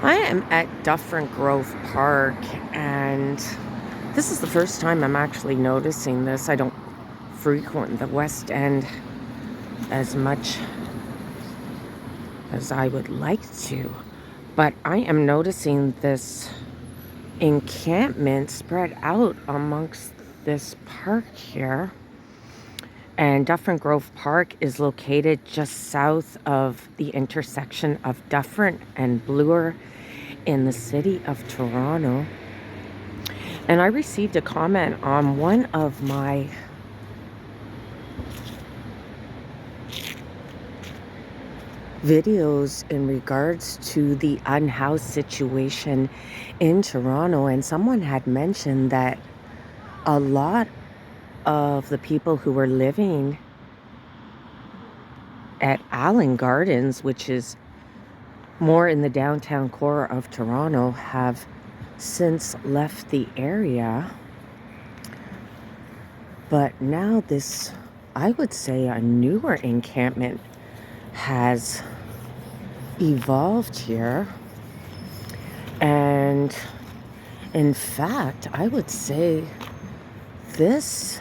I am at Dufferin Grove Park, and this is the first time I'm actually noticing this. I don't frequent the West End as much as I would like to, but I am noticing this encampment spread out amongst this park here. And Dufferin Grove Park is located just south of the intersection of Dufferin and Bloor in the city of Toronto. And I received a comment on one of my videos in regards to the unhoused situation in Toronto, and someone had mentioned that a lot of the people who were living at Allen Gardens, which is more in the downtown core of Toronto, have since left the area. But now this, I would say, a newer encampment has evolved here. And in fact, I would say this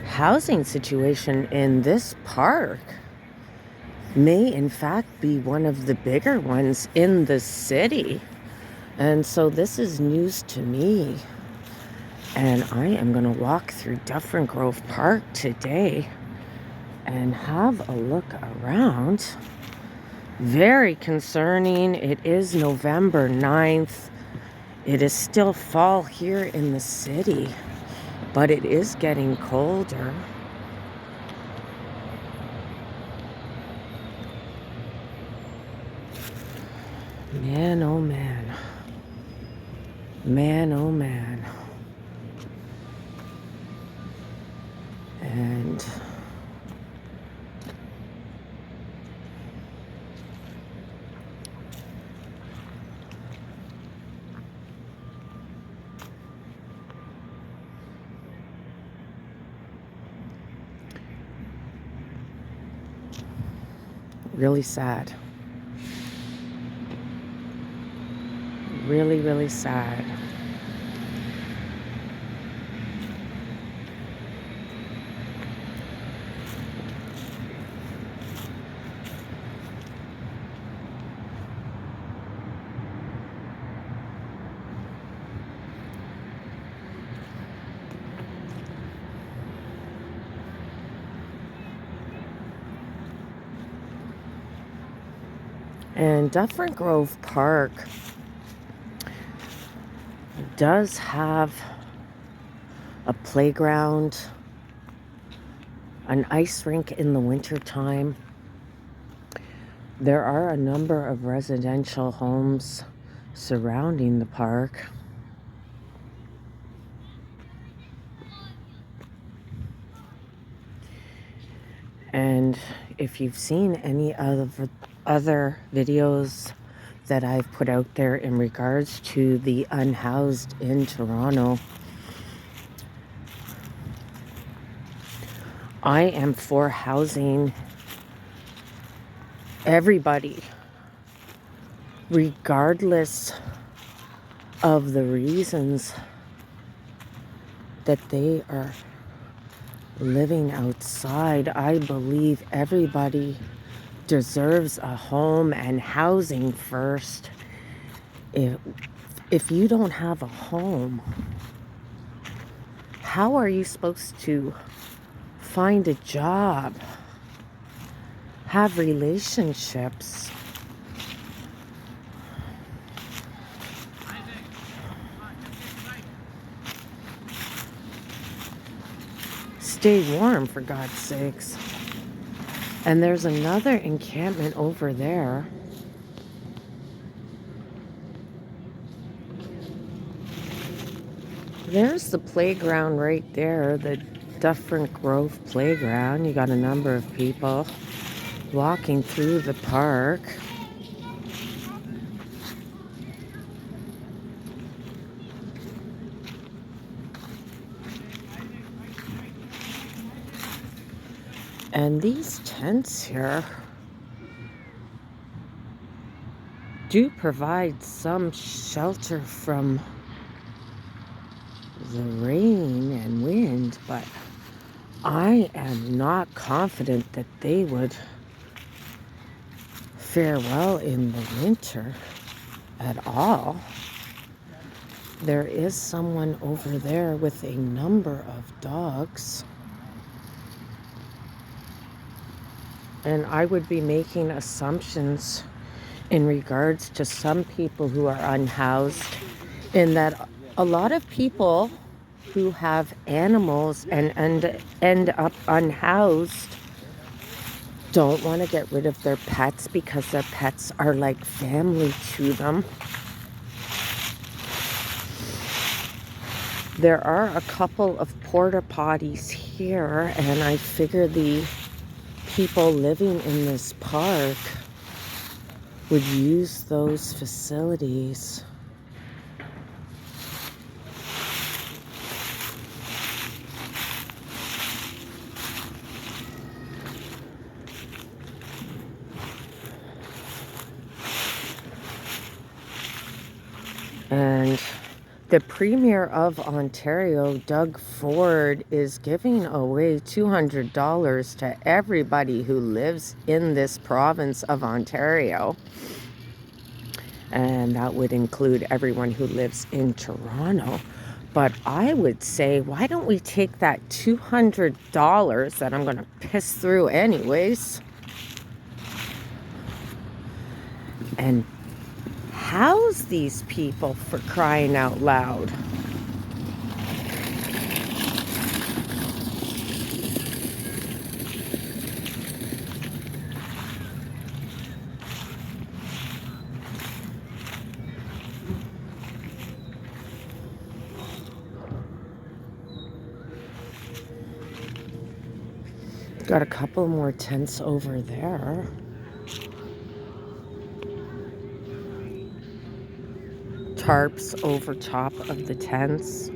housing situation in this park may in fact be one of the bigger ones in the city. And so this is news to me. And I am going to walk through Dufferin Grove Park today and have a look around. Very concerning. It is November 9th. It is still fall here in the city, but it is getting colder. Man, oh man. Man, oh man. And really sad. Really, really sad. And Dufferin Grove Park does have a playground, an ice rink in the wintertime. There are a number of residential homes surrounding the park. And if you've seen any of other videos that I've put out there in regards to the unhoused in Toronto, I am for housing everybody, regardless of the reasons that they are living outside. I believe everybody deserves a home and housing first. If you don't have a home, how are you supposed to find a job, have relationships? Stay warm, for God's sakes. And there's another encampment over there. There's the playground right there, the Dufferin Grove playground. You got a number of people walking through the park. And these tents here do provide some shelter from the rain and wind, but I am not confident that they would fare well in the winter at all. There is someone over there with a number of dogs. And I would be making assumptions in regards to some people who are unhoused, in that a lot of people who have animals and end up unhoused don't want to get rid of their pets because their pets are like family to them. There are a couple of porta potties here, and I figure the people living in this park would use those facilities. And the Premier of Ontario, Doug Ford, is giving away $200 to everybody who lives in this province of Ontario. And that would include everyone who lives in Toronto. But I would say, why don't we take that $200 that I'm going to piss through anyways and house these people, for crying out loud. Got a couple more tents over there. Tarps over top of the tents.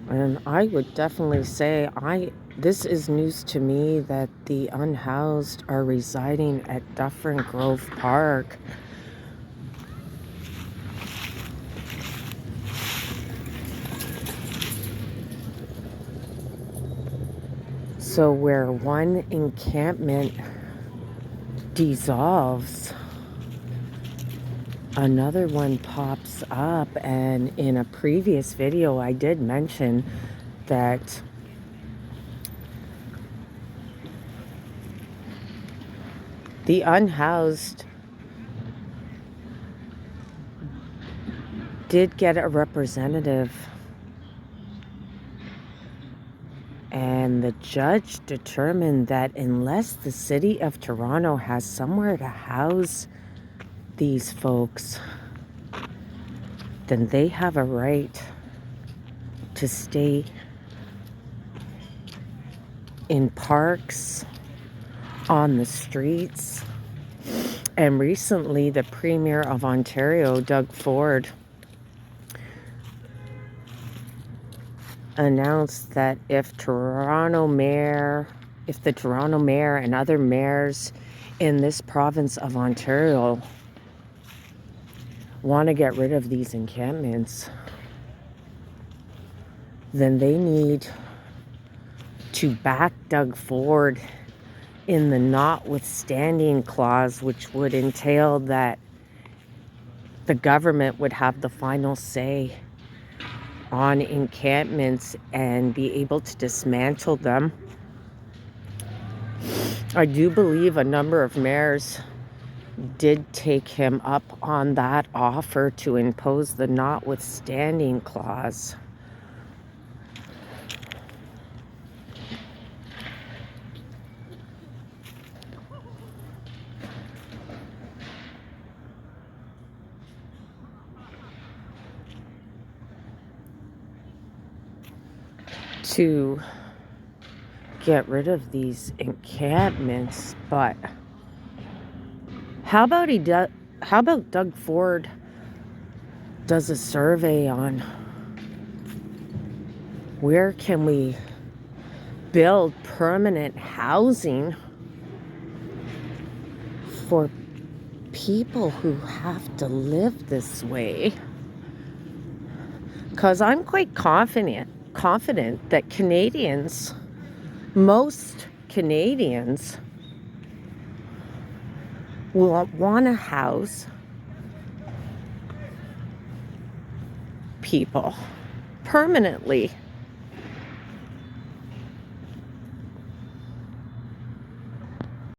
And I would definitely say this is news to me that the unhoused are residing at Dufferin Grove Park. So where one encampment dissolves, another one pops up. And in a previous video, I did mention that the unhoused did get a representative, and the judge determined that unless the city of Toronto has somewhere to house these folks, then they have a right to stay in parks, on the streets. And recently, the Premier of Ontario, Doug Ford, announced that if the Toronto mayor and other mayors in this province of Ontario want to get rid of these encampments, then they need to back Doug Ford in the notwithstanding clause, which would entail that the government would have the final say on encampments and be able to dismantle them. I do believe a number of mayors did take him up on that offer to impose the notwithstanding clause. To get rid of these encampments. But how about Doug Ford does a survey on where can we build permanent housing for people who have to live this way. Because I'm quite confident that Canadians, most Canadians, will want to house people permanently.